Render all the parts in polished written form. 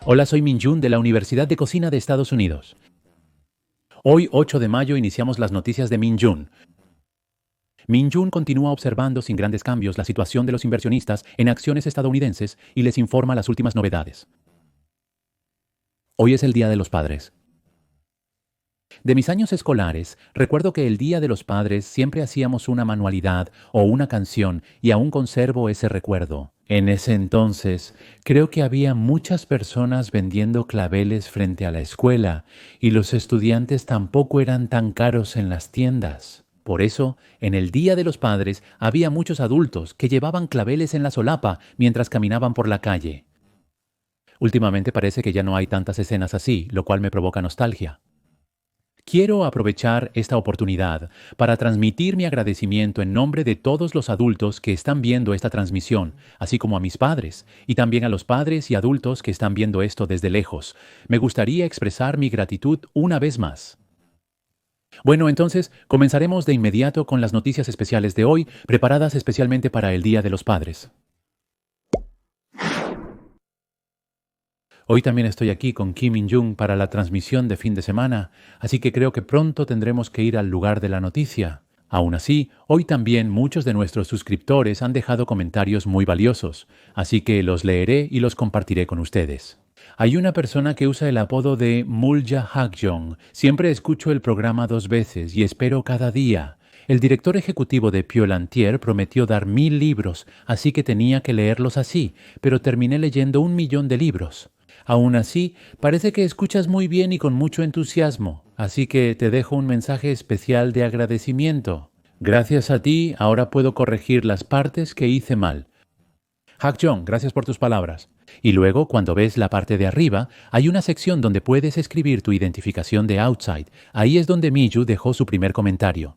Hola, soy Min Jun de la Universidad de Cocina de Estados Unidos. Hoy, 8 de mayo, iniciamos las noticias de Min Jun. Min Jun continúa observando sin grandes cambios la situación de los inversionistas en acciones estadounidenses y les informa las últimas novedades. Hoy es el Día de los Padres. De mis años escolares, recuerdo que el Día de los Padres siempre hacíamos una manualidad o una canción y aún conservo ese recuerdo. En ese entonces, creo que había muchas personas vendiendo claveles frente a la escuela y los estudiantes tampoco eran tan caros en las tiendas. Por eso, en el Día de los Padres había muchos adultos que llevaban claveles en la solapa mientras caminaban por la calle. Últimamente parece que ya no hay tantas escenas así, lo cual me provoca nostalgia. Quiero aprovechar esta oportunidad para transmitir mi agradecimiento en nombre de todos los adultos que están viendo esta transmisión, así como a mis padres, y también a los padres y adultos que están viendo esto desde lejos. Me gustaría expresar mi gratitud una vez más. Bueno, entonces comenzaremos de inmediato con las noticias especiales de hoy, preparadas especialmente para el Día de los Padres. Hoy también estoy aquí con Kim In-jung para la transmisión de fin de semana, así que creo que pronto tendremos que ir al lugar de la noticia. Aún así, hoy también muchos de nuestros suscriptores han dejado comentarios muy valiosos, así que los leeré y los compartiré con ustedes. Hay una persona que usa el apodo de Mulja Hakjong. Siempre escucho el programa 2 veces y espero cada día. El director ejecutivo de Piolantier prometió dar 1000 libros, así que tenía que leerlos así, pero terminé leyendo 1.000.000 de libros. Aún así, parece que escuchas muy bien y con mucho entusiasmo, así que te dejo un mensaje especial de agradecimiento. Gracias a ti, ahora puedo corregir las partes que hice mal. Hakjong, gracias por tus palabras. Y luego, cuando ves la parte de arriba, hay una sección donde puedes escribir tu identificación de Outside. Ahí es donde Miyu dejó su primer comentario.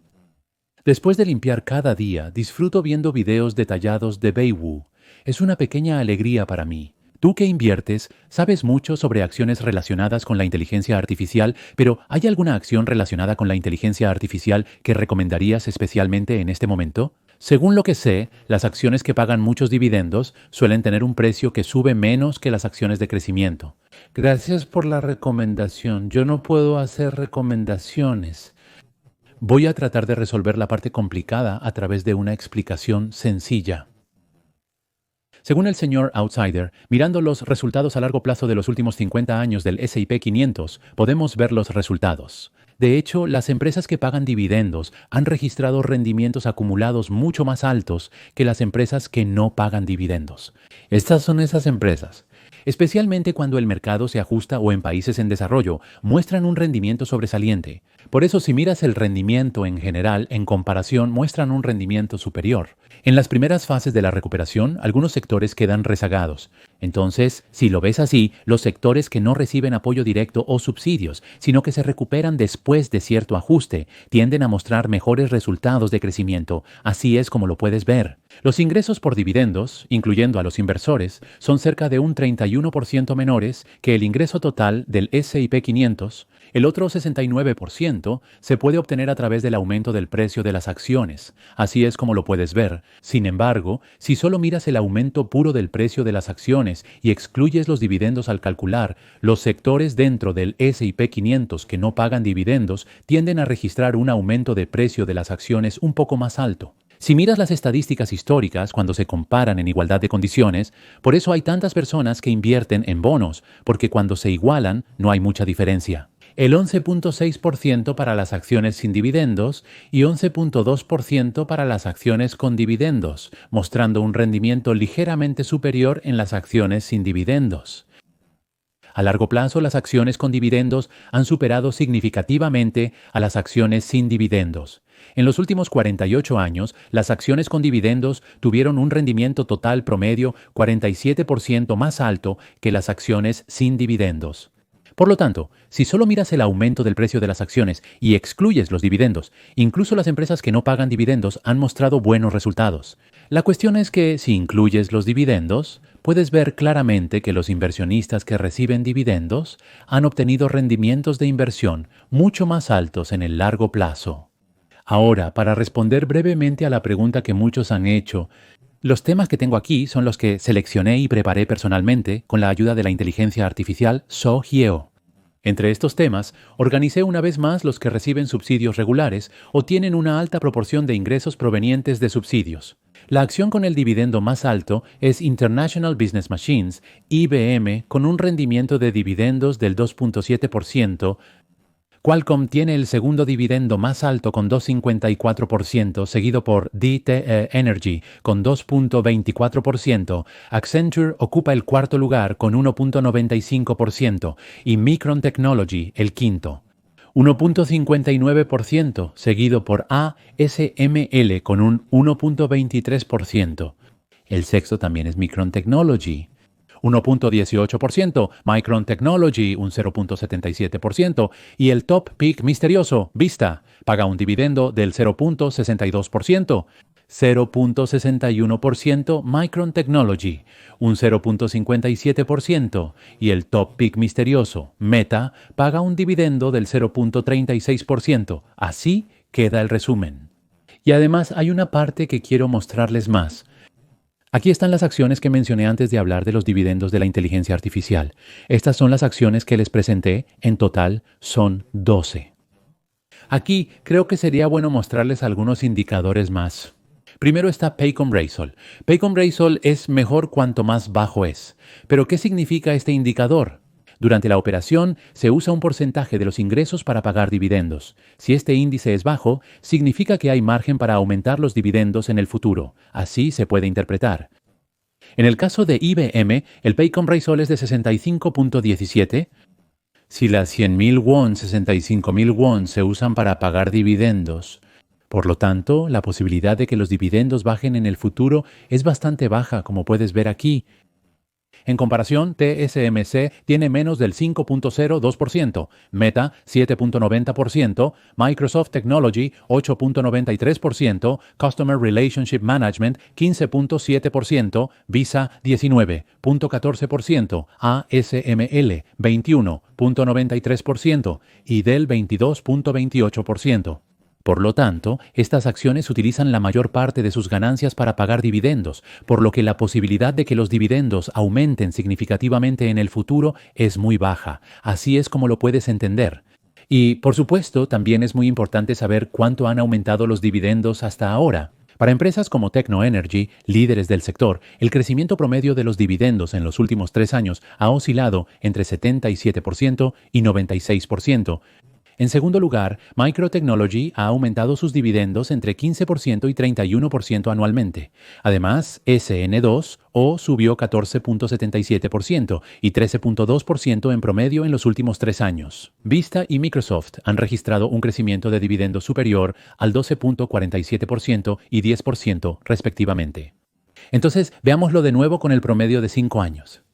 Después de limpiar cada día, disfruto viendo videos detallados de Beiwu. Es una pequeña alegría para mí. Tú que inviertes, sabes mucho sobre acciones relacionadas con la inteligencia artificial, pero ¿hay alguna acción relacionada con la inteligencia artificial que recomendarías especialmente en este momento? Según lo que sé, las acciones que pagan muchos dividendos suelen tener un precio que sube menos que las acciones de crecimiento. Gracias por la recomendación. Yo no puedo hacer recomendaciones. Voy a tratar de resolver la parte complicada a través de una explicación sencilla. Según el señor Outsider, mirando los resultados a largo plazo de los últimos 50 años del S&P 500, podemos ver los resultados. De hecho, las empresas que pagan dividendos han registrado rendimientos acumulados mucho más altos que las empresas que no pagan dividendos. Estas son esas empresas. Especialmente cuando el mercado se ajusta o en países en desarrollo, muestran un rendimiento sobresaliente. Por eso, si miras el rendimiento en general, en comparación, muestran un rendimiento superior. En las primeras fases de la recuperación, algunos sectores quedan rezagados. Entonces, si lo ves así, los sectores que no reciben apoyo directo o subsidios, sino que se recuperan después de cierto ajuste, tienden a mostrar mejores resultados de crecimiento. Así es como lo puedes ver. Los ingresos por dividendos, incluyendo a los inversores, son cerca de un 31% menores que el ingreso total del S&P 500. El otro 69% se puede obtener a través del aumento del precio de las acciones. Así es como lo puedes ver. Sin embargo, si solo miras el aumento puro del precio de las acciones y excluyes los dividendos al calcular, los sectores dentro del S&P 500 que no pagan dividendos tienden a registrar un aumento de precio de las acciones un poco más alto. Si miras las estadísticas históricas cuando se comparan en igualdad de condiciones, por eso hay tantas personas que invierten en bonos, porque cuando se igualan no hay mucha diferencia. El 11.6% para las acciones sin dividendos y 11.2% para las acciones con dividendos, mostrando un rendimiento ligeramente superior en las acciones sin dividendos. A largo plazo, las acciones con dividendos han superado significativamente a las acciones sin dividendos. En los últimos 48 años, las acciones con dividendos tuvieron un rendimiento total promedio 47% más alto que las acciones sin dividendos. Por lo tanto, si solo miras el aumento del precio de las acciones y excluyes los dividendos, incluso las empresas que no pagan dividendos han mostrado buenos resultados. La cuestión es que, si incluyes los dividendos, puedes ver claramente que los inversionistas que reciben dividendos han obtenido rendimientos de inversión mucho más altos en el largo plazo. Ahora, para responder brevemente a la pregunta que muchos han hecho, Los temas que tengo aquí son los que seleccioné y preparé personalmente con la ayuda de la inteligencia artificial SoHyeo. Entre estos temas, organicé una vez más los que reciben subsidios regulares o tienen una alta proporción de ingresos provenientes de subsidios. La acción con el dividendo más alto es International Business Machines, IBM, con un rendimiento de dividendos del 2.7%. Qualcomm tiene el segundo dividendo más alto con 2.54%, seguido por DTE Energy con 2.24%, Accenture ocupa el cuarto lugar con 1.95% y Micron Technology el quinto. 1.59%, seguido por ASML con un 1.23%. El sexto también es Micron Technology. 1.18%, Micron Technology un 0.77% y el top pick misterioso, Vista, paga un dividendo del 0.62%, 0.61% Micron Technology, un 0.57% y el top pick misterioso, Meta, paga un dividendo del 0.36%. Así queda el resumen. Y además hay una parte que quiero mostrarles más. Aquí están las acciones que mencioné antes de hablar de los dividendos de la inteligencia artificial. Estas son las acciones que les presenté, en total son 12. Aquí creo que sería bueno mostrarles algunos indicadores más. Primero está Paycom-Ratio. Paycom-Ratio es mejor cuanto más bajo es. ¿Pero qué significa este indicador? Durante la operación se usa un porcentaje de los ingresos para pagar dividendos. Si este índice es bajo, significa que hay margen para aumentar los dividendos en el futuro. Así se puede interpretar. En el caso de IBM, el Paycom-Ratio es de 65.17. Si las 100.000 won, 65.000 won se usan para pagar dividendos, por lo tanto, la posibilidad de que los dividendos bajen en el futuro es bastante baja, como puedes ver aquí. En comparación, TSMC tiene menos del 5.02%, Meta 7.90%, Microsoft Technology 8.93%, Customer Relationship Management 15.7%, Visa 19.14%, ASML 21.93% y Dell 22.28%. Por lo tanto, estas acciones utilizan la mayor parte de sus ganancias para pagar dividendos, por lo que la posibilidad de que los dividendos aumenten significativamente en el futuro es muy baja. Así es como lo puedes entender. Y, por supuesto, también es muy importante saber cuánto han aumentado los dividendos hasta ahora. Para empresas como Techno Energy, líderes del sector, el crecimiento promedio de los dividendos en los últimos 3 años ha oscilado entre 77% y 96%. En segundo lugar, Micron Technology ha aumentado sus dividendos entre 15% y 31% anualmente. Además, SN2O subió 14.77% y 13.2% en promedio en los últimos 3 años. Vista y Microsoft han registrado un crecimiento de dividendos superior al 12.47% y 10% respectivamente. Entonces, veámoslo de nuevo con el promedio de 5 años.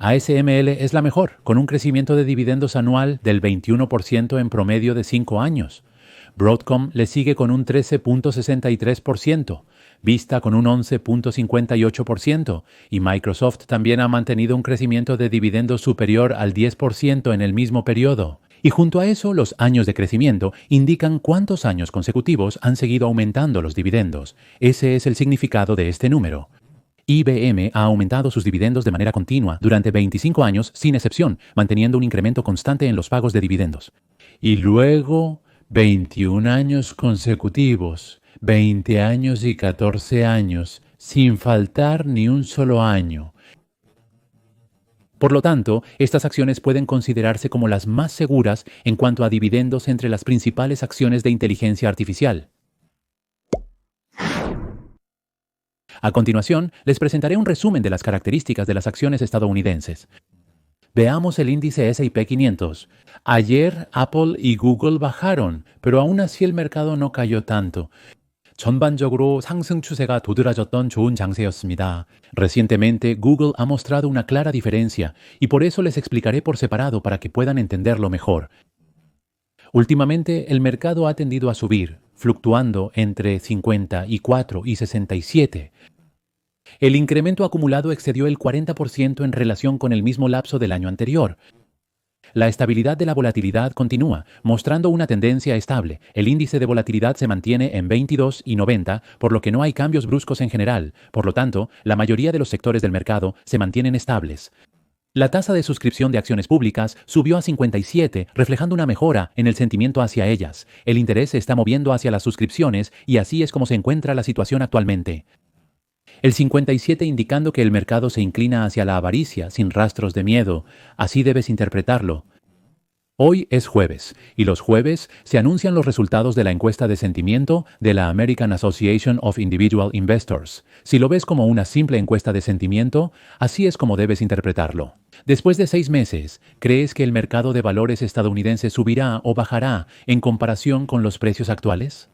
ASML es la mejor, con un crecimiento de dividendos anual del 21% en promedio de 5 años. Broadcom le sigue con un 13.63%, Vista con un 11.58% y Microsoft también ha mantenido un crecimiento de dividendos superior al 10% en el mismo periodo. Y junto a eso, los años de crecimiento indican cuántos años consecutivos han seguido aumentando los dividendos. Ese es el significado de este número. IBM ha aumentado sus dividendos de manera continua durante 25 años sin excepción, manteniendo un incremento constante en los pagos de dividendos. Y luego, 21 años consecutivos, 20 años y 14 años, sin faltar ni un solo año. Por lo tanto, estas acciones pueden considerarse como las más seguras en cuanto a dividendos entre las principales acciones de inteligencia artificial. A continuación, les presentaré un resumen de las características de las acciones estadounidenses. Veamos el índice S&P 500. Ayer Apple y Google bajaron, pero aún así el mercado no cayó tanto. 전반적으로 상승 추세가 도드라졌던 좋은 장세였습니다. Recientemente, Google ha mostrado una clara diferencia, y por eso les explicaré por separado para que puedan entenderlo mejor. Últimamente, el mercado ha tendido a subir, fluctuando entre 54 y 67. El incremento acumulado excedió el 40% en relación con el mismo lapso del año anterior. la estabilidad de la volatilidad continúa, mostrando una tendencia estable. El índice de volatilidad se mantiene en 22 y 90, por lo que no hay cambios bruscos en general. Por lo tanto, la mayoría de los sectores del mercado se mantienen estables. La tasa de suscripción de acciones públicas subió a 57, reflejando una mejora en el sentimiento hacia ellas. El interés se está moviendo hacia las suscripciones y así es como se encuentra la situación actualmente. El 57 indicando que el mercado se inclina hacia la avaricia, sin rastros de miedo. Así debes interpretarlo. Hoy es jueves, y los jueves se anuncian los resultados de la encuesta de sentimiento de la American Association of Individual Investors. Si lo ves como una simple encuesta de sentimiento, así es como debes interpretarlo. Después de 6 meses, ¿crees que el mercado de valores estadounidense subirá o bajará en comparación con los precios actuales?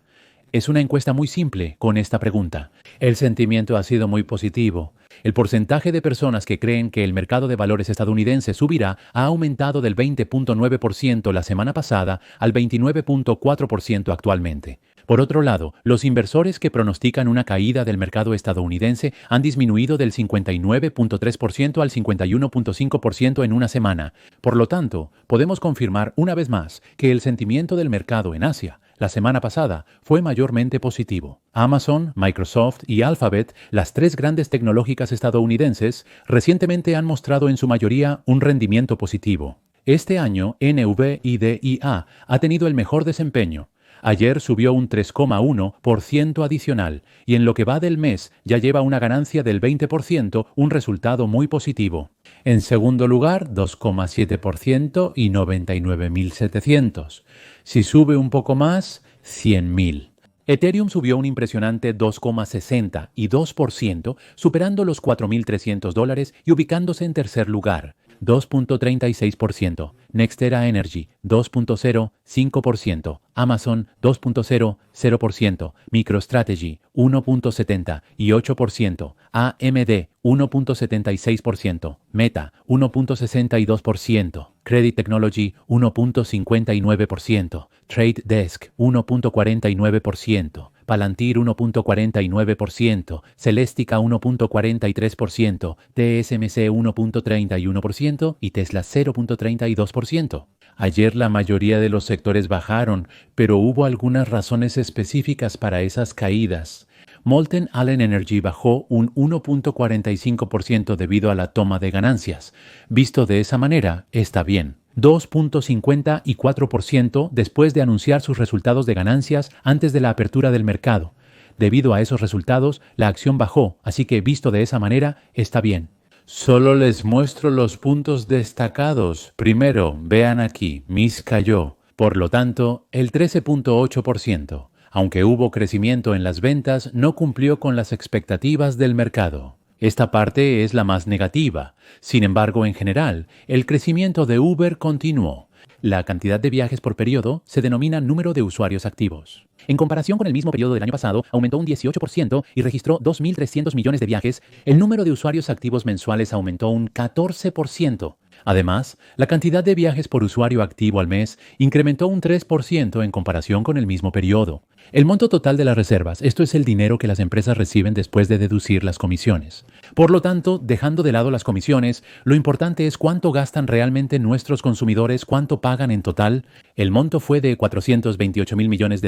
Es una encuesta muy simple con esta pregunta. El sentimiento ha sido muy positivo. El porcentaje de personas que creen que el mercado de valores estadounidense subirá ha aumentado del 20.9% la semana pasada al 29.4% actualmente. Por otro lado, los inversores que pronostican una caída del mercado estadounidense han disminuido del 59.3% al 51.5% en una semana. Por lo tanto, podemos confirmar una vez más que el sentimiento del mercado en Asia la semana pasada fue mayormente positivo. Amazon, Microsoft y Alphabet, las 3 grandes tecnológicas estadounidenses, recientemente han mostrado en su mayoría un rendimiento positivo. Este año, NVIDIA ha tenido el mejor desempeño. Ayer subió un 3,1% adicional y en lo que va del mes ya lleva una ganancia del 20%, un resultado muy positivo. En segundo lugar, 2,7% y 99.700. Si sube un poco más, 100.000. Ethereum subió un impresionante 2,62%, superando los $4.300 y ubicándose en tercer lugar. 2.36%, NextEra Energy 2.05%, Amazon 2.00%, MicroStrategy 1.78%, AMD 1.76%, Meta 1.62%, Credit Technology 1.59%, Trade Desk 1.49%, Palantir 1.49%, Celestica 1.43%, TSMC 1.31% y Tesla 0.32%. Ayer la mayoría de los sectores bajaron, pero hubo algunas razones específicas para esas caídas. Molten Allen Energy bajó un 1.45% debido a la toma de ganancias. Visto de esa manera, está bien. 2.54% después de anunciar sus resultados de ganancias antes de la apertura del mercado. Debido a esos resultados, la acción bajó, así que visto de esa manera, está bien. Solo les muestro los puntos destacados. Primero, vean aquí, MIS cayó. Por lo tanto, el 13.8%. Aunque hubo crecimiento en las ventas, no cumplió con las expectativas del mercado. Esta parte es la más negativa. Sin embargo, en general, el crecimiento de Uber continuó. La cantidad de viajes por periodo se denomina número de usuarios activos. En comparación con el mismo periodo del año pasado, aumentó un 18% y registró 2.300 millones de viajes. El número de usuarios activos mensuales aumentó un 14%. Además, la cantidad de viajes por usuario activo al mes incrementó un 3% en comparación con el mismo periodo. El monto total de las reservas, esto es el dinero que las empresas reciben después de deducir las comisiones. Por lo tanto, dejando de lado las comisiones, lo importante es cuánto gastan realmente nuestros consumidores, cuánto pagan en total. El monto fue de $428.000 millones,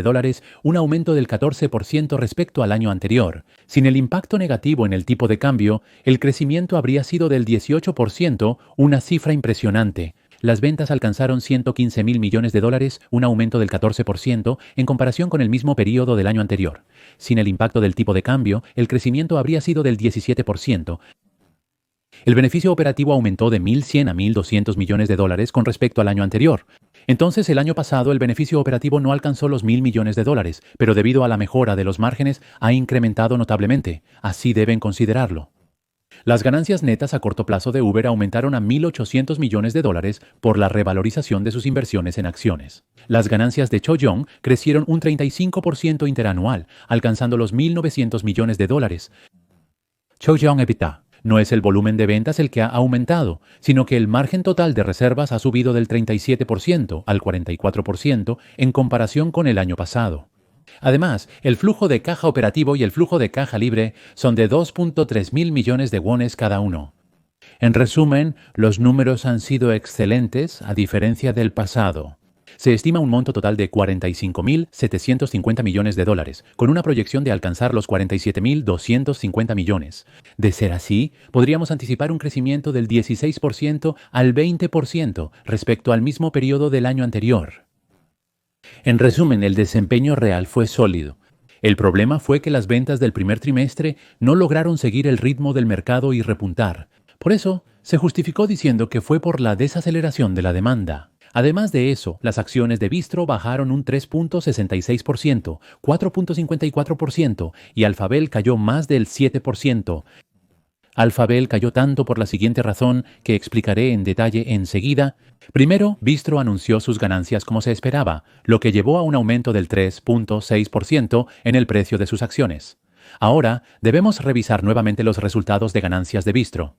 un aumento del 14% respecto al año anterior. Sin el impacto negativo en el tipo de cambio, el crecimiento habría sido del 18%, una cifra impresionante. Las ventas alcanzaron $115.000 millones, un aumento del 14% en comparación con el mismo periodo del año anterior. Sin el impacto del tipo de cambio, el crecimiento habría sido del 17%. El beneficio operativo aumentó de $1.100 a $1.200 millones con respecto al año anterior. Entonces, el año pasado el beneficio operativo no alcanzó los $1.000 millones, pero debido a la mejora de los márgenes ha incrementado notablemente. Así deben considerarlo. Las ganancias netas a corto plazo de Uber aumentaron a $1.800 millones por la revalorización de sus inversiones en acciones. Las ganancias de Chaoyong crecieron un 35% interanual, alcanzando los $1.900 millones. Chaoyong EBITDA. No es el volumen de ventas el que ha aumentado, sino que el margen total de reservas ha subido del 37% al 44% en comparación con el año pasado. Además, el flujo de caja operativo y el flujo de caja libre son de 2.3 mil millones de wones cada uno. En resumen, los números han sido excelentes a diferencia del pasado. Se estima un monto total de 45.750 millones de dólares, con una proyección de alcanzar los 47.250 millones. De ser así, podríamos anticipar un crecimiento del 16% al 20% respecto al mismo periodo del año anterior. En resumen, el desempeño real fue sólido. El problema fue que las ventas del primer trimestre no lograron seguir el ritmo del mercado y repuntar. Por eso, se justificó diciendo que fue por la desaceleración de la demanda. Además de eso, las acciones de Bistro bajaron un 3.66%, 4.54% y Alphabet cayó más del 7%. Alphabet cayó tanto por la siguiente razón que explicaré en detalle enseguida. Primero, Bistro anunció sus ganancias como se esperaba, lo que llevó a un aumento del 3.6% en el precio de sus acciones. Ahora, debemos revisar nuevamente los resultados de ganancias de Bistro.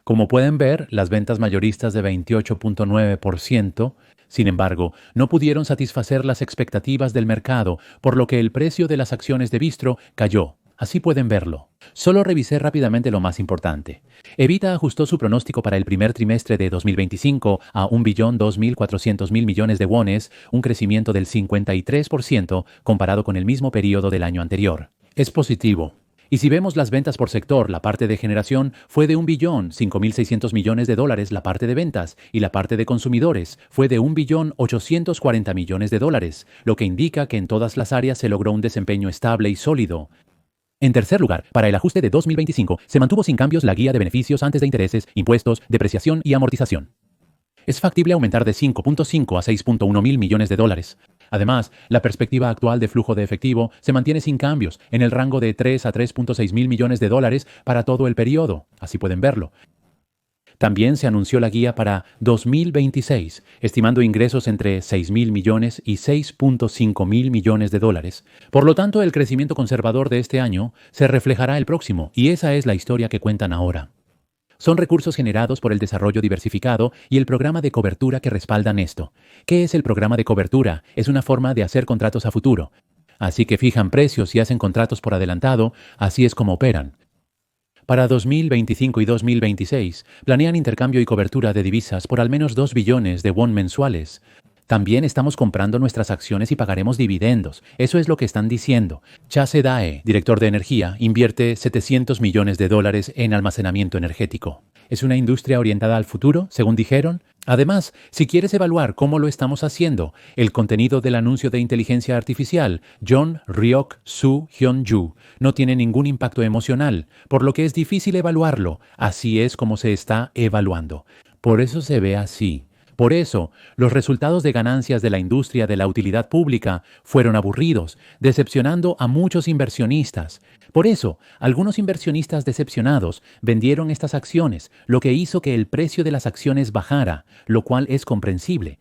Como pueden ver, las ventas mayoristas de 28.9%, sin embargo, no pudieron satisfacer las expectativas del mercado, por lo que el precio de las acciones de Bistro cayó. Así pueden verlo. Solo revisé rápidamente lo más importante. Evita ajustó su pronóstico para el primer trimestre de 2025 a 1.2.400.000 millones de wones, un crecimiento del 53% comparado con el mismo periodo del año anterior. Es positivo. Y si vemos las ventas por sector, la parte de generación fue de 1.5.600 millones de dólares la parte de ventas y la parte de consumidores fue de 1.840 millones de dólares, lo que indica que en todas las áreas se logró un desempeño estable y sólido. En tercer lugar, para el ajuste de 2025, se mantuvo sin cambios la guía de beneficios antes de intereses, impuestos, depreciación y amortización. Es factible aumentar de 5.5 a 6.1 mil millones de dólares. Además, la perspectiva actual de flujo de efectivo se mantiene sin cambios, en el rango de 3 a 3.6 mil millones de dólares para todo el periodo. Así pueden verlo. También se anunció la guía para 2026, estimando ingresos entre 6 mil millones y 6.5 mil millones de dólares. Por lo tanto, el crecimiento conservador de este año se reflejará el próximo, y esa es la historia que cuentan ahora. Son recursos generados por el desarrollo diversificado y el programa de cobertura que respaldan esto. ¿Qué es el programa de cobertura? Es una forma de hacer contratos a futuro. Así que fijan precios y hacen contratos por adelantado, así es como operan. Para 2025 y 2026, planean intercambio y cobertura de divisas por al menos 2 billones de won mensuales. También estamos comprando nuestras acciones y pagaremos dividendos. Eso es lo que están diciendo. Cha Se-dae, director de energía, invierte 700 millones de dólares en almacenamiento energético. ¿Es una industria orientada al futuro, según dijeron? Además, si quieres evaluar cómo lo estamos haciendo, el contenido del anuncio de inteligencia artificial, John Ryok Soo Hyun-ju, no tiene ningún impacto emocional, por lo que es difícil evaluarlo. Así es como se está evaluando. Por eso se ve así. Por eso, los resultados de ganancias de la industria de la utilidad pública fueron aburridos, decepcionando a muchos inversionistas. Por eso, algunos inversionistas decepcionados vendieron estas acciones, lo que hizo que el precio de las acciones bajara, lo cual es comprensible.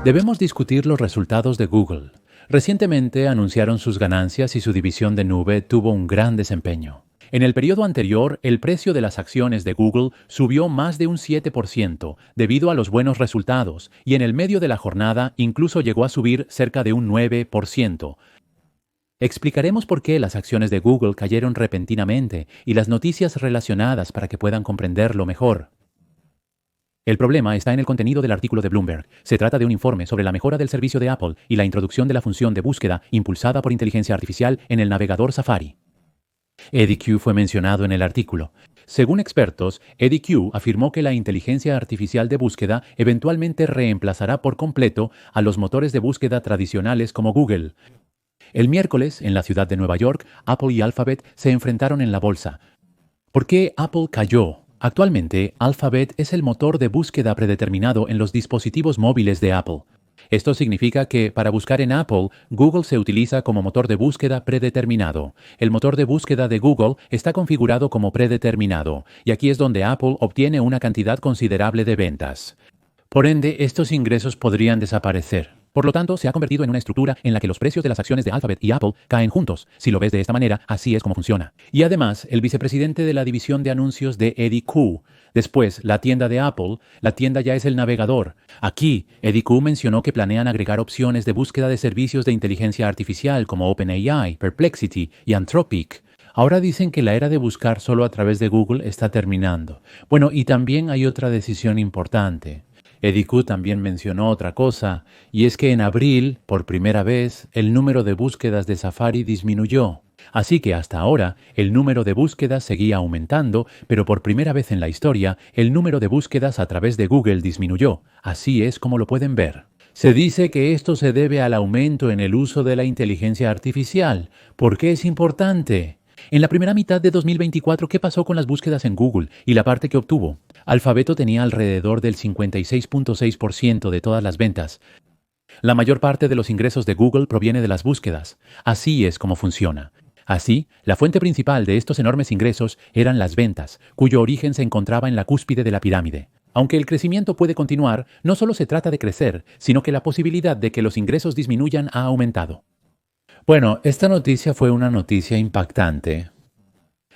Debemos discutir los resultados de Google. Recientemente anunciaron sus ganancias y su división de nube tuvo un gran desempeño. En el periodo anterior, el precio de las acciones de Google subió más de un 7% debido a los buenos resultados y en el medio de la jornada incluso llegó a subir cerca de un 9%. Explicaremos por qué las acciones de Google cayeron repentinamente y las noticias relacionadas para que puedan comprenderlo mejor. El problema está en el contenido del artículo de Bloomberg. Se trata de un informe sobre la mejora del servicio de Apple y la introducción de la función de búsqueda impulsada por inteligencia artificial en el navegador Safari. EDQ fue mencionado en el artículo. Según expertos, EDQ afirmó que la inteligencia artificial de búsqueda eventualmente reemplazará por completo a los motores de búsqueda tradicionales como Google. El miércoles, en la ciudad de Nueva York, Apple y Alphabet se enfrentaron en la bolsa. ¿Por qué Apple cayó? Actualmente, Alphabet es el motor de búsqueda predeterminado en los dispositivos móviles de Apple. Esto significa que, para buscar en Apple, Google se utiliza como motor de búsqueda predeterminado. El motor de búsqueda de Google está configurado como predeterminado, y aquí es donde Apple obtiene una cantidad considerable de ventas. Por ende, estos ingresos podrían desaparecer. Por lo tanto, se ha convertido en una estructura en la que los precios de las acciones de Alphabet y Apple caen juntos. Si lo ves de esta manera, así es como funciona. Y además, el vicepresidente de la división de anuncios de EDQ, después la tienda de Apple, la tienda ya es el navegador. Aquí, EDQ mencionó que planean agregar opciones de búsqueda de servicios de inteligencia artificial como OpenAI, Perplexity y Anthropic. Ahora dicen que la era de buscar solo a través de Google está terminando. Bueno, y también hay otra decisión importante. Eddie Q también mencionó otra cosa, y es que en abril, por primera vez, el número de búsquedas de Safari disminuyó. Así que hasta ahora, el número de búsquedas seguía aumentando, pero por primera vez en la historia, el número de búsquedas a través de Google disminuyó. Así es como lo pueden ver. Se dice que esto se debe al aumento en el uso de la inteligencia artificial. ¿Por qué es importante? En la primera mitad de 2024, ¿qué pasó con las búsquedas en Google y la parte que obtuvo? Alfabeto tenía alrededor del 56.6% de todas las ventas. La mayor parte de los ingresos de Google proviene de las búsquedas. Así es como funciona. Así, la fuente principal de estos enormes ingresos eran las ventas, cuyo origen se encontraba en la cúspide de la pirámide. Aunque el crecimiento puede continuar, no solo se trata de crecer, sino que la posibilidad de que los ingresos disminuyan ha aumentado. Bueno, esta noticia fue una noticia impactante.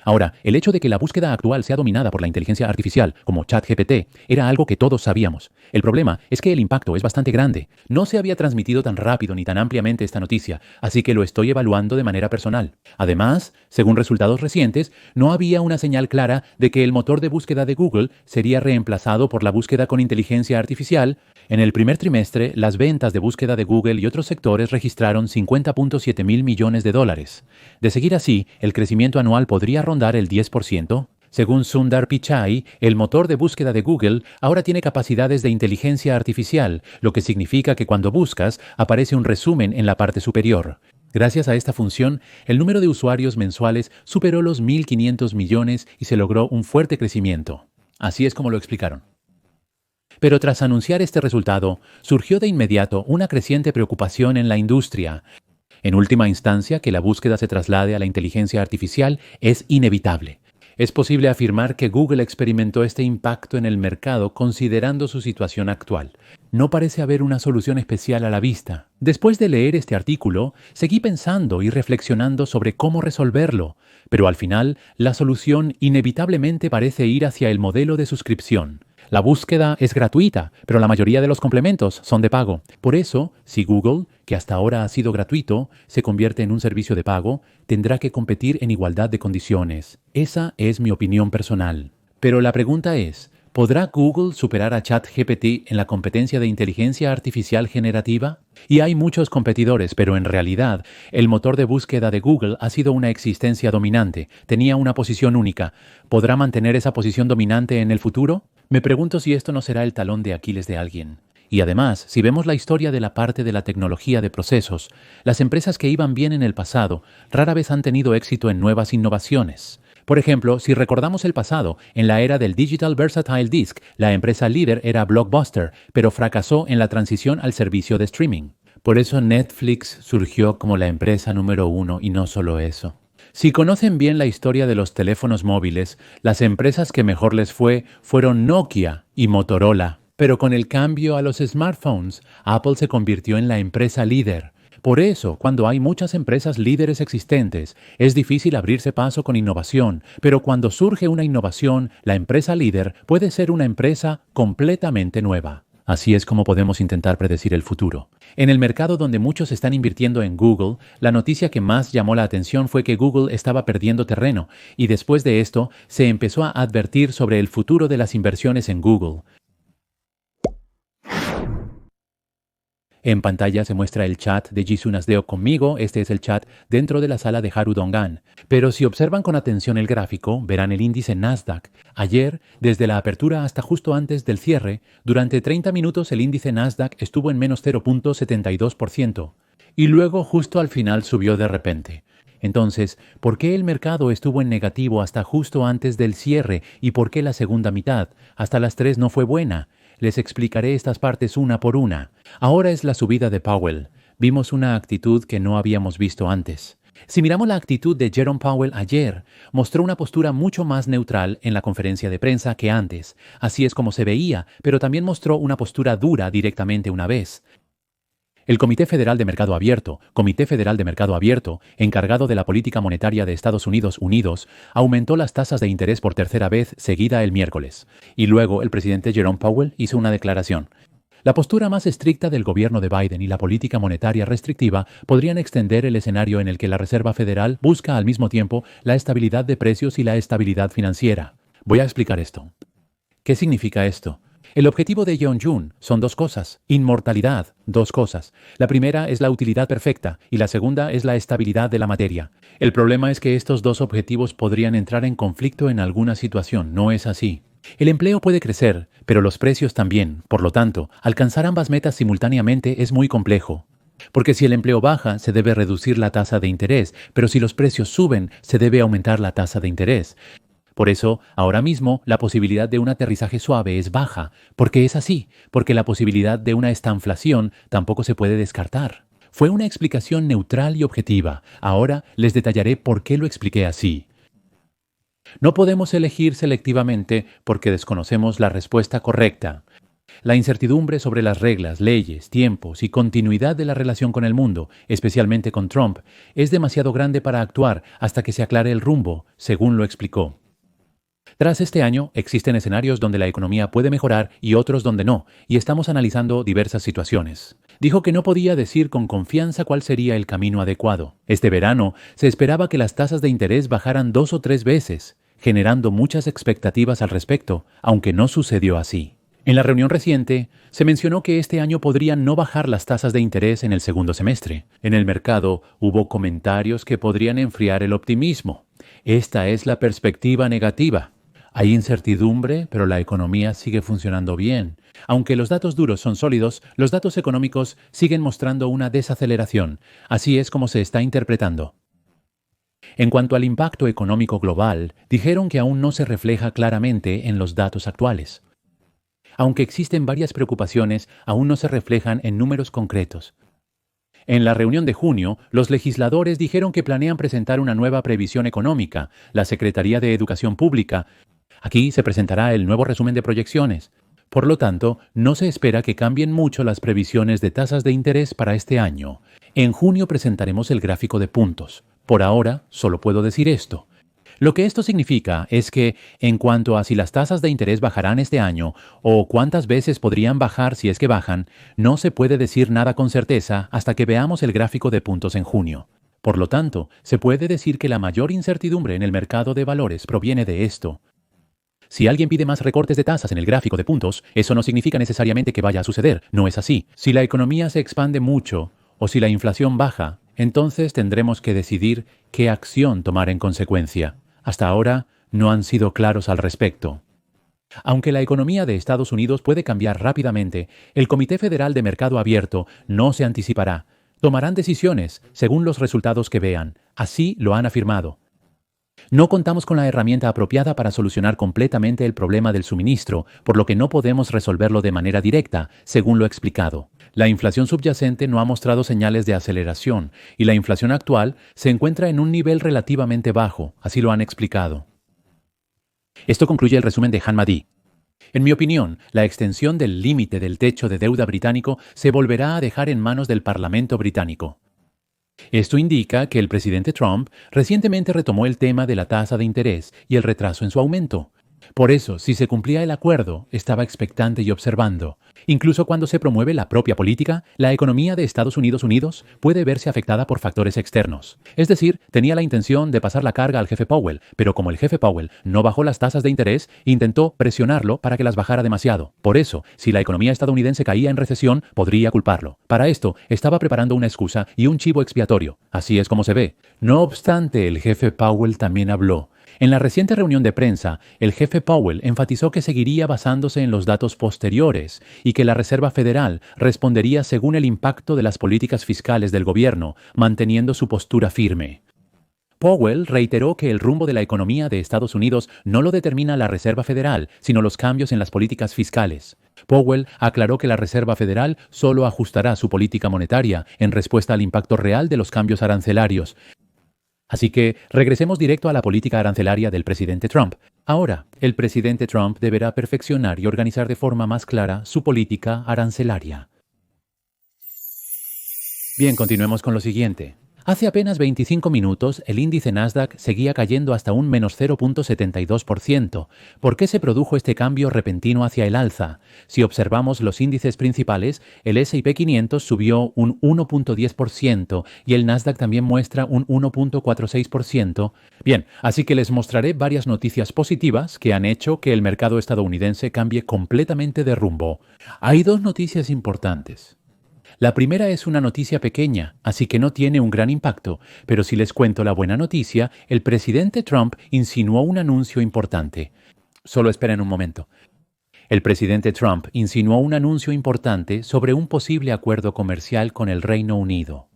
Ahora, el hecho de que la búsqueda actual sea dominada por la inteligencia artificial, como ChatGPT, era algo que todos sabíamos. El problema es que el impacto es bastante grande. No se había transmitido tan rápido ni tan ampliamente esta noticia, así que lo estoy evaluando de manera personal. Además, según resultados recientes, no había una señal clara de que el motor de búsqueda de Google sería reemplazado por la búsqueda con inteligencia artificial. En el primer trimestre, las ventas de búsqueda de Google y otros sectores registraron 50.7 mil millones de dólares. De seguir así, el crecimiento anual podría rondar el 10%. Según Sundar Pichai, el motor de búsqueda de Google ahora tiene capacidades de inteligencia artificial, lo que significa que cuando buscas, aparece un resumen en la parte superior. Gracias a esta función, el número de usuarios mensuales superó los 1.500 millones y se logró un fuerte crecimiento. Así es como lo explicaron. Pero tras anunciar este resultado, surgió de inmediato una creciente preocupación en la industria. En última instancia, que la búsqueda se traslade a la inteligencia artificial es inevitable. Es posible afirmar que Google experimentó este impacto en el mercado considerando su situación actual. No parece haber una solución especial a la vista. Después de leer este artículo, seguí pensando y reflexionando sobre cómo resolverlo, pero al final, la solución inevitablemente parece ir hacia el modelo de suscripción. La búsqueda es gratuita, pero la mayoría de los complementos son de pago. Por eso, si Google, que hasta ahora ha sido gratuito, se convierte en un servicio de pago, tendrá que competir en igualdad de condiciones. Esa es mi opinión personal. Pero la pregunta es, ¿podrá Google superar a ChatGPT en la competencia de inteligencia artificial generativa? Y hay muchos competidores, pero en realidad, el motor de búsqueda de Google ha sido una existencia dominante. Tenía una posición única. ¿Podrá mantener esa posición dominante en el futuro? Me pregunto si esto no será el talón de Aquiles de alguien. Y además, si vemos la historia de la parte de la tecnología de procesos, las empresas que iban bien en el pasado rara vez han tenido éxito en nuevas innovaciones. Por ejemplo, si recordamos el pasado, en la era del Digital Versatile Disk, la empresa líder era Blockbuster, pero fracasó en la transición al servicio de streaming. Por eso Netflix surgió como la empresa número 1 y no solo eso. Si conocen bien la historia de los teléfonos móviles, las empresas que mejor les fueron Nokia y Motorola. Pero con el cambio a los smartphones, Apple se convirtió en la empresa líder. Por eso, cuando hay muchas empresas líderes existentes, es difícil abrirse paso con innovación, pero cuando surge una innovación, la empresa líder puede ser una empresa completamente nueva. Así es como podemos intentar predecir el futuro. En el mercado donde muchos están invirtiendo en Google, la noticia que más llamó la atención fue que Google estaba perdiendo terreno, y después de esto se empezó a advertir sobre el futuro de las inversiones en Google. En pantalla se muestra el chat de Jisoo Nasdeo conmigo, este es el chat dentro de la sala de Haru Dong-an. Pero si observan con atención el gráfico, verán el índice Nasdaq. Ayer, desde la apertura hasta justo antes del cierre, durante 30 minutos el índice Nasdaq estuvo en menos 0.72%. Y luego justo al final subió de repente. Entonces, ¿por qué el mercado estuvo en negativo hasta justo antes del cierre y por qué la segunda mitad, hasta las 3 no fue buena? Les explicaré estas partes una por una. Ahora es la subida de Powell. Vimos una actitud que no habíamos visto antes. Si miramos la actitud de Jerome Powell ayer, mostró una postura mucho más neutral en la conferencia de prensa que antes. Así es como se veía, pero también mostró una postura dura directamente una vez. El Comité Federal de Mercado Abierto, encargado de la política monetaria de Estados Unidos, aumentó las tasas de interés por tercera vez seguida el miércoles. Y luego el presidente Jerome Powell hizo una declaración. La postura más estricta del gobierno de Biden y la política monetaria restrictiva podrían extender el escenario en el que la Reserva Federal busca al mismo tiempo la estabilidad de precios y la estabilidad financiera. Voy a explicar esto. ¿Qué significa esto? El objetivo de Yeon-jun son dos cosas. Inmortalidad, dos cosas. La primera es la utilidad perfecta y la segunda es la estabilidad de la materia. El problema es que estos dos objetivos podrían entrar en conflicto en alguna situación. No es así. El empleo puede crecer, pero los precios también. Por lo tanto, alcanzar ambas metas simultáneamente es muy complejo. Porque si el empleo baja, se debe reducir la tasa de interés, pero si los precios suben, se debe aumentar la tasa de interés. Por eso, ahora mismo, la posibilidad de un aterrizaje suave es baja, porque es así, porque la posibilidad de una estanflación tampoco se puede descartar. Fue una explicación neutral y objetiva. Ahora les detallaré por qué lo expliqué así. No podemos elegir selectivamente porque desconocemos la respuesta correcta. La incertidumbre sobre las reglas, leyes, tiempos y continuidad de la relación con el mundo, especialmente con Trump, es demasiado grande para actuar hasta que se aclare el rumbo, según lo explicó. Tras este año, existen escenarios donde la economía puede mejorar y otros donde no, y estamos analizando diversas situaciones. Dijo que no podía decir con confianza cuál sería el camino adecuado. Este verano, se esperaba que las tasas de interés bajaran 2 o 3 veces, generando muchas expectativas al respecto, aunque no sucedió así. En la reunión reciente, se mencionó que este año podrían no bajar las tasas de interés en el segundo semestre. En el mercado hubo comentarios que podrían enfriar el optimismo. Esta es la perspectiva negativa. Hay incertidumbre, pero la economía sigue funcionando bien. Aunque los datos duros son sólidos, los datos económicos siguen mostrando una desaceleración. Así es como se está interpretando. En cuanto al impacto económico global, dijeron que aún no se refleja claramente en los datos actuales. Aunque existen varias preocupaciones, aún no se reflejan en números concretos. En la reunión de junio, los legisladores dijeron que planean presentar una nueva previsión económica. La Secretaría de Educación Pública. Aquí se presentará el nuevo resumen de proyecciones. Por lo tanto, no se espera que cambien mucho las previsiones de tasas de interés para este año. En junio presentaremos el gráfico de puntos. Por ahora, solo puedo decir esto. Lo que esto significa es que, en cuanto a si las tasas de interés bajarán este año o cuántas veces podrían bajar si es que bajan, no se puede decir nada con certeza hasta que veamos el gráfico de puntos en junio. Por lo tanto, se puede decir que la mayor incertidumbre en el mercado de valores proviene de esto. Si alguien pide más recortes de tasas en el gráfico de puntos, eso no significa necesariamente que vaya a suceder. No es así. Si la economía se expande mucho o si la inflación baja, entonces tendremos que decidir qué acción tomar en consecuencia. Hasta ahora no han sido claros al respecto. Aunque la economía de Estados Unidos puede cambiar rápidamente, el Comité Federal de Mercado Abierto no se anticipará. Tomarán decisiones según los resultados que vean. Así lo han afirmado. No contamos con la herramienta apropiada para solucionar completamente el problema del suministro, por lo que no podemos resolverlo de manera directa, según lo explicado. La inflación subyacente no ha mostrado señales de aceleración y la inflación actual se encuentra en un nivel relativamente bajo, así lo han explicado. Esto concluye el resumen de Han Madi. En mi opinión, la extensión del límite del techo de deuda británico se volverá a dejar en manos del Parlamento británico. Esto indica que el presidente Trump recientemente retomó el tema de la tasa de interés y el retraso en su aumento. Por eso, si se cumplía el acuerdo, estaba expectante y observando. Incluso cuando se promueve la propia política, la economía de Estados Unidos puede verse afectada por factores externos. Es decir, tenía la intención de pasar la carga al jefe Powell, pero como el jefe Powell no bajó las tasas de interés, intentó presionarlo para que las bajara demasiado. Por eso, si la economía estadounidense caía en recesión, podría culparlo. Para esto, estaba preparando una excusa y un chivo expiatorio. Así es como se ve. No obstante, el jefe Powell también habló. En la reciente reunión de prensa, el jefe Powell enfatizó que seguiría basándose en los datos posteriores y que la Reserva Federal respondería según el impacto de las políticas fiscales del gobierno, manteniendo su postura firme. Powell reiteró que el rumbo de la economía de Estados Unidos no lo determina la Reserva Federal, sino los cambios en las políticas fiscales. Powell aclaró que la Reserva Federal solo ajustará su política monetaria en respuesta al impacto real de los cambios arancelarios. Así que regresemos directo a la política arancelaria del presidente Trump. Ahora, el presidente Trump deberá perfeccionar y organizar de forma más clara su política arancelaria. Bien, continuemos con lo siguiente. Hace apenas 25 minutos, el índice Nasdaq seguía cayendo hasta un menos 0,72%. ¿Por qué se produjo este cambio repentino hacia el alza? Si observamos los índices principales, el S&P 500 subió un 1,10% y el Nasdaq también muestra un 1,46%. Bien, así que les mostraré varias noticias positivas que han hecho que el mercado estadounidense cambie completamente de rumbo. Hay dos noticias importantes. La primera es una noticia pequeña, así que no tiene un gran impacto, pero si les cuento la buena noticia, el presidente Trump insinuó un anuncio importante. Solo esperen un momento. El presidente Trump insinuó un anuncio importante sobre un posible acuerdo comercial con el Reino Unido.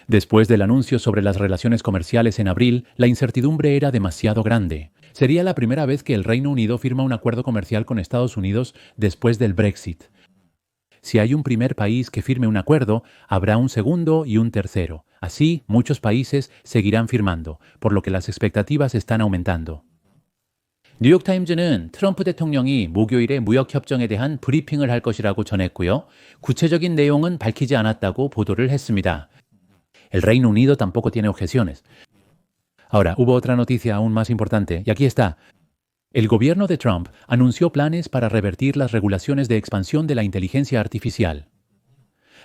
Después del anuncio sobre las relaciones comerciales en abril, la incertidumbre era demasiado grande. Sería la primera vez que el Reino Unido firma un acuerdo comercial con Estados Unidos después del Brexit. Si hay un primer país que firme un acuerdo, habrá un segundo y un tercero. Así, muchos países seguirán firmando, por lo que las expectativas están aumentando. 뉴욕타임즈는 트럼프 대통령이 목요일에 무역협정에 대한 브리핑을 할 것이라고 전했고요. 구체적인 내용은 밝히지 않았다고 보도를 했습니다. El Reino Unido tampoco tiene objeciones. Ahora, hubo otra noticia aún más importante, y aquí está. El gobierno de Trump anunció planes para revertir las regulaciones de expansión de la inteligencia artificial.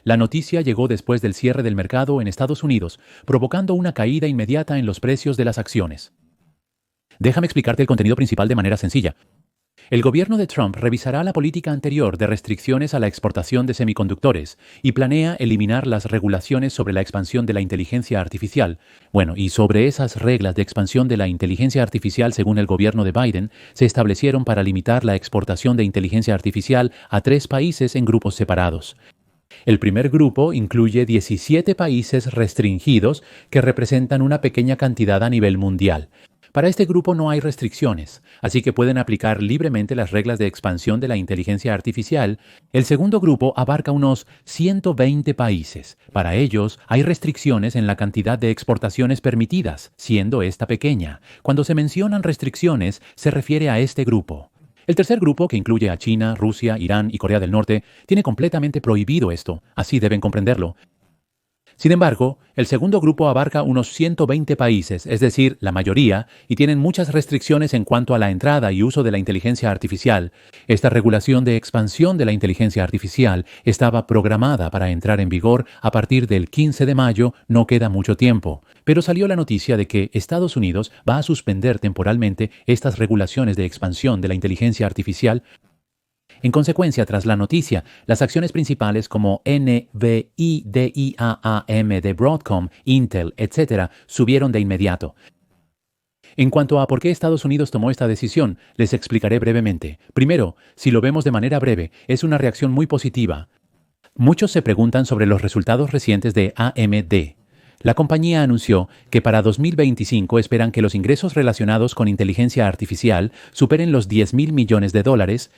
La noticia llegó después del cierre del mercado en Estados Unidos, provocando una caída inmediata en los precios de las acciones. Déjame explicarte el contenido principal de manera sencilla. El gobierno de Trump revisará la política anterior de restricciones a la exportación de semiconductores y planea eliminar las regulaciones sobre la expansión de la inteligencia artificial. Bueno, y sobre esas reglas de expansión de la inteligencia artificial, según el gobierno de Biden, se establecieron para limitar la exportación de inteligencia artificial a 3 países en grupos separados. El primer grupo incluye 17 países restringidos que representan una pequeña cantidad a nivel mundial. Para este grupo no hay restricciones, así que pueden aplicar libremente las reglas de expansión de la inteligencia artificial. El segundo grupo abarca unos 120 países. Para ellos hay restricciones en la cantidad de exportaciones permitidas, siendo esta pequeña. Cuando se mencionan restricciones, se refiere a este grupo. El tercer grupo, que incluye a China, Rusia, Irán y Corea del Norte, tiene completamente prohibido esto, así deben comprenderlo. Sin embargo, el segundo grupo abarca unos 120 países, es decir, la mayoría, y tienen muchas restricciones en cuanto a la entrada y uso de la inteligencia artificial. Esta regulación de expansión de la inteligencia artificial estaba programada para entrar en vigor a partir del 15 de mayo, no queda mucho tiempo. Pero salió la noticia de que Estados Unidos va a suspender temporalmente estas regulaciones de expansión de la inteligencia artificial. En consecuencia, tras la noticia, las acciones principales como NVIDIAAM de Broadcom, Intel, etc., subieron de inmediato. En cuanto a por qué Estados Unidos tomó esta decisión, les explicaré brevemente. Primero, si lo vemos de manera breve, es una reacción muy positiva. Muchos se preguntan sobre los resultados recientes de AMD. La compañía anunció que para 2025 esperan que los ingresos relacionados con inteligencia artificial superen los $10,000 millones.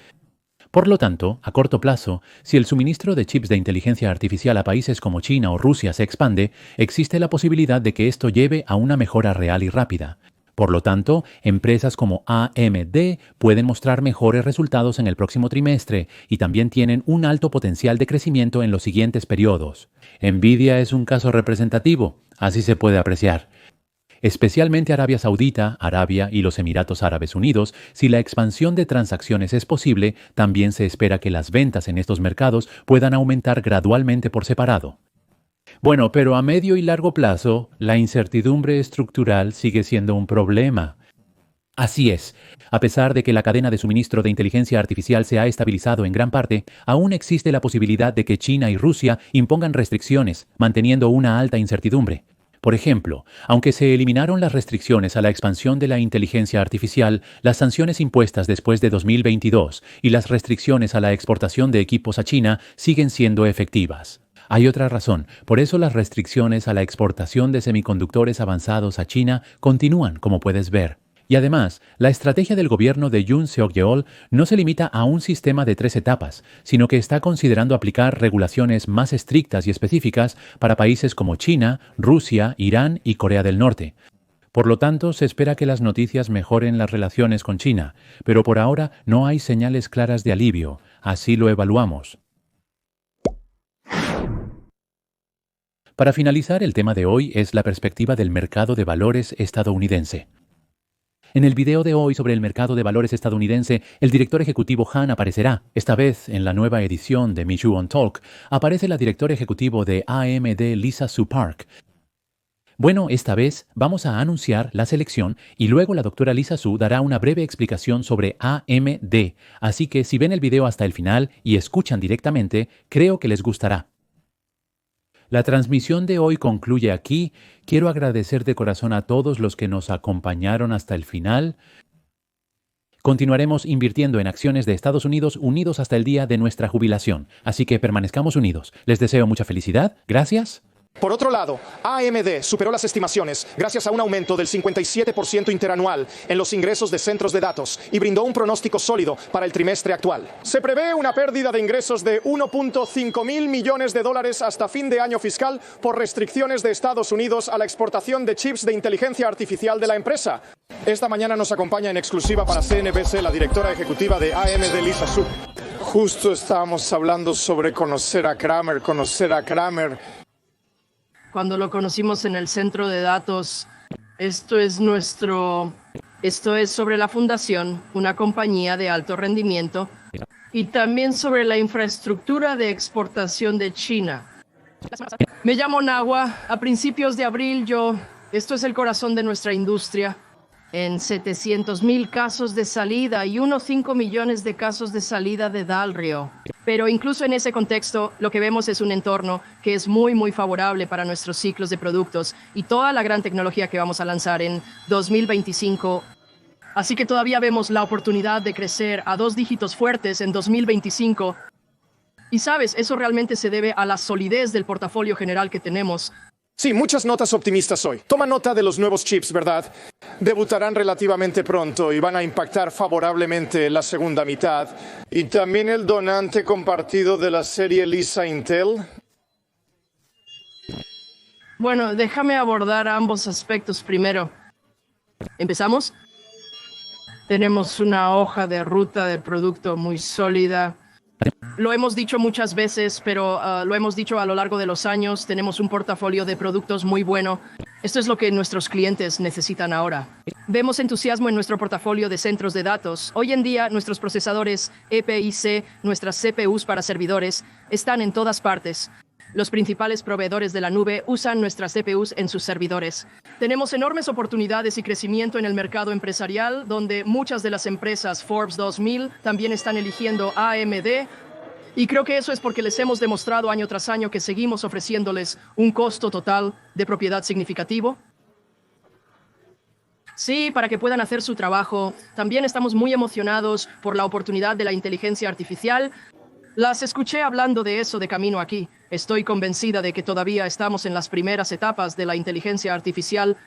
Por lo tanto, a corto plazo, si el suministro de chips de inteligencia artificial a países como China o Rusia se expande, existe la posibilidad de que esto lleve a una mejora real y rápida. Por lo tanto, empresas como AMD pueden mostrar mejores resultados en el próximo trimestre y también tienen un alto potencial de crecimiento en los siguientes periodos. Nvidia es un caso representativo, así se puede apreciar. Especialmente Arabia Saudita, Arabia y los Emiratos Árabes Unidos, si la expansión de transacciones es posible, también se espera que las ventas en estos mercados puedan aumentar gradualmente por separado. Bueno, pero a medio y largo plazo, la incertidumbre estructural sigue siendo un problema. Así es, a pesar de que la cadena de suministro de inteligencia artificial se ha estabilizado en gran parte, aún existe la posibilidad de que China y Rusia impongan restricciones, manteniendo una alta incertidumbre. Por ejemplo, aunque se eliminaron las restricciones a la expansión de la inteligencia artificial, las sanciones impuestas después de 2022 y las restricciones a la exportación de equipos a China siguen siendo efectivas. Hay otra razón, por eso las restricciones a la exportación de semiconductores avanzados a China continúan, como puedes ver. Y además, la estrategia del gobierno de Yoon Seok-yeol no se limita a un sistema de 3 etapas, sino que está considerando aplicar regulaciones más estrictas y específicas para países como China, Rusia, Irán y Corea del Norte. Por lo tanto, se espera que las noticias mejoren las relaciones con China, pero por ahora no hay señales claras de alivio, así lo evaluamos. Para finalizar, el tema de hoy es la perspectiva del mercado de valores estadounidense. En el video de hoy sobre el mercado de valores estadounidense, el director ejecutivo Han aparecerá. Esta vez, en la nueva edición de Michu on Talk, aparece la directora ejecutivo de AMD, Lisa Su Park. Bueno, esta vez vamos a anunciar la selección y luego la doctora Lisa Su dará una breve explicación sobre AMD, así que si ven el video hasta el final y escuchan directamente, creo que les gustará. La transmisión de hoy concluye aquí. Quiero agradecer de corazón a todos los que nos acompañaron hasta el final. Continuaremos invirtiendo en acciones de Estados Unidos unidos hasta el día de nuestra jubilación, así que permanezcamos unidos. Les deseo mucha felicidad. Gracias. Por otro lado, AMD superó las estimaciones gracias a un aumento del 57% interanual en los ingresos de centros de datos y brindó un pronóstico sólido para el trimestre actual. Se prevé una pérdida de ingresos de 1.5 mil millones de dólares hasta fin de año fiscal por restricciones de Estados Unidos a la exportación de chips de inteligencia artificial de la empresa. Esta mañana nos acompaña en exclusiva para CNBC la directora ejecutiva de AMD, Lisa Su. Justo estábamos hablando sobre conocer a Kramer. Cuando lo conocimos en el centro de datos, esto es sobre la fundación, una compañía de alto rendimiento, y también sobre la infraestructura de exportación de China. Me llamo Nahua. A principios de abril esto es el corazón de nuestra industria. En 700,000 casos de salida y 1,5 millones de casos de salida de Dalryo. Pero incluso en ese contexto, lo que vemos es un entorno que es muy, muy favorable para nuestros ciclos de productos y toda la gran tecnología que vamos a lanzar en 2025. Así que todavía vemos la oportunidad de crecer a 2 dígitos fuertes en 2025. Y sabes, eso realmente se debe a la solidez del portafolio general que tenemos. Sí, muchas notas optimistas hoy. Toma nota de los nuevos chips, ¿verdad? Debutarán relativamente pronto y van a impactar favorablemente la segunda mitad. Y también el donante compartido de la serie Lisa Intel. Bueno, déjame abordar ambos aspectos primero. ¿Empezamos? Tenemos una hoja de ruta de producto muy sólida. Lo hemos dicho muchas veces, pero lo hemos dicho a lo largo de los años. Tenemos un portafolio de productos muy bueno. Esto es lo que nuestros clientes necesitan ahora. Vemos entusiasmo en nuestro portafolio de centros de datos. Hoy en día, nuestros procesadores EPYC, nuestras CPUs para servidores, están en todas partes. Los principales proveedores de la nube usan nuestras CPUs en sus servidores. Tenemos enormes oportunidades y crecimiento en el mercado empresarial, donde muchas de las empresas Forbes 2000 también están eligiendo AMD. Y creo que eso es porque les hemos demostrado año tras año que seguimos ofreciéndoles un costo total de propiedad significativo. Sí, para que puedan hacer su trabajo. También estamos muy emocionados por la oportunidad de la inteligencia artificial. Las escuché hablando de eso de camino aquí. Estoy convencida de que todavía estamos en las primeras etapas de la inteligencia artificial.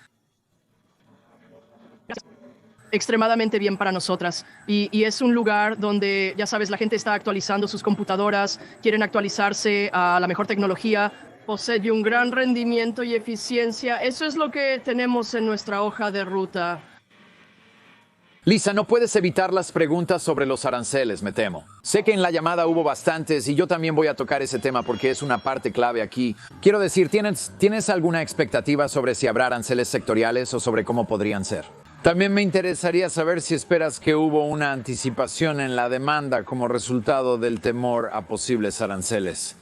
Extremadamente bien para nosotras. Y es un lugar donde, ya sabes, la gente está actualizando sus computadoras, quieren actualizarse a la mejor tecnología, posee un gran rendimiento y eficiencia. Eso es lo que tenemos en nuestra hoja de ruta. Lisa, no puedes evitar las preguntas sobre los aranceles, me temo. Sé que en la llamada hubo bastantes y yo también voy a tocar ese tema porque es una parte clave aquí. Quiero decir, ¿tienes alguna expectativa sobre si habrá aranceles sectoriales o sobre cómo podrían ser? También me interesaría saber si esperas que hubo una anticipación en la demanda como resultado del temor a posibles aranceles.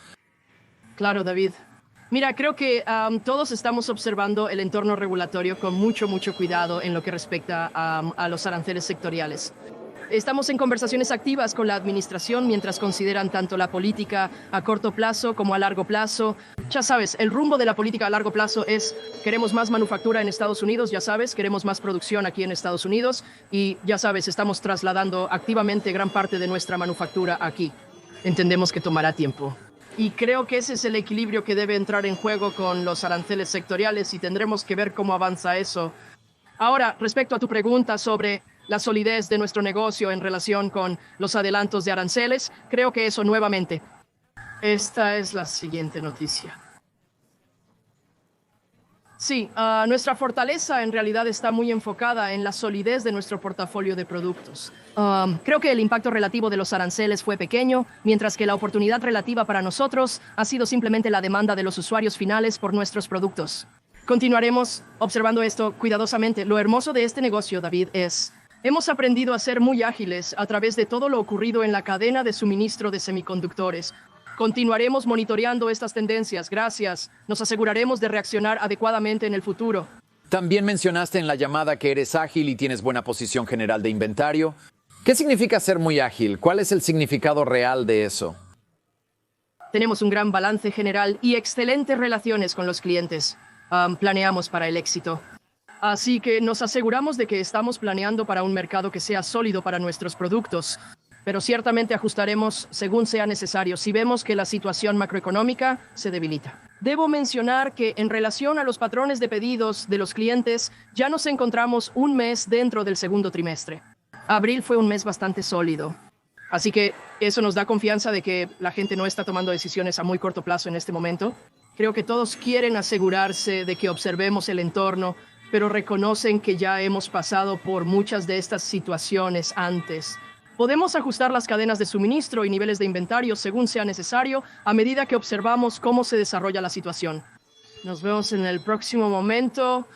Claro, David. Mira, creo que todos estamos observando el entorno regulatorio con mucho cuidado en lo que respecta a los aranceles sectoriales. Estamos en conversaciones activas con la administración mientras consideran tanto la política a corto plazo como a largo plazo. Ya sabes, el rumbo de la política a largo plazo es queremos más manufactura en Estados Unidos, ya sabes, queremos más producción aquí en Estados Unidos y ya sabes, estamos trasladando activamente gran parte de nuestra manufactura aquí. Entendemos que tomará tiempo. Y creo que ese es el equilibrio que debe entrar en juego con los aranceles sectoriales y tendremos que ver cómo avanza eso. Ahora, respecto a tu pregunta sobre la solidez de nuestro negocio en relación con los adelantos de aranceles, creo que eso nuevamente. Esta es la siguiente noticia. Sí, nuestra fortaleza en realidad está muy enfocada en la solidez de nuestro portafolio de productos. Creo que el impacto relativo de los aranceles fue pequeño, mientras que la oportunidad relativa para nosotros ha sido simplemente la demanda de los usuarios finales por nuestros productos. Continuaremos observando esto cuidadosamente. Lo hermoso de este negocio, David, es: hemos aprendido a ser muy ágiles a través de todo lo ocurrido en la cadena de suministro de semiconductores. Continuaremos monitoreando estas tendencias. Gracias. Nos aseguraremos de reaccionar adecuadamente en el futuro. También mencionaste en la llamada que eres ágil y tienes buena posición general de inventario. ¿Qué significa ser muy ágil? ¿Cuál es el significado real de eso? Tenemos un gran balance general y excelentes relaciones con los clientes. Planeamos para el éxito. Así que nos aseguramos de que estamos planeando para un mercado que sea sólido para nuestros productos. Pero ciertamente ajustaremos según sea necesario si vemos que la situación macroeconómica se debilita. Debo mencionar que en relación a los patrones de pedidos de los clientes, ya nos encontramos un mes dentro del segundo trimestre. Abril fue un mes bastante sólido. Así que eso nos da confianza de que la gente no está tomando decisiones a muy corto plazo en este momento. Creo que todos quieren asegurarse de que observemos el entorno, pero reconocen que ya hemos pasado por muchas de estas situaciones antes. Podemos ajustar las cadenas de suministro y niveles de inventario según sea necesario a medida que observamos cómo se desarrolla la situación. Nos vemos en el próximo momento.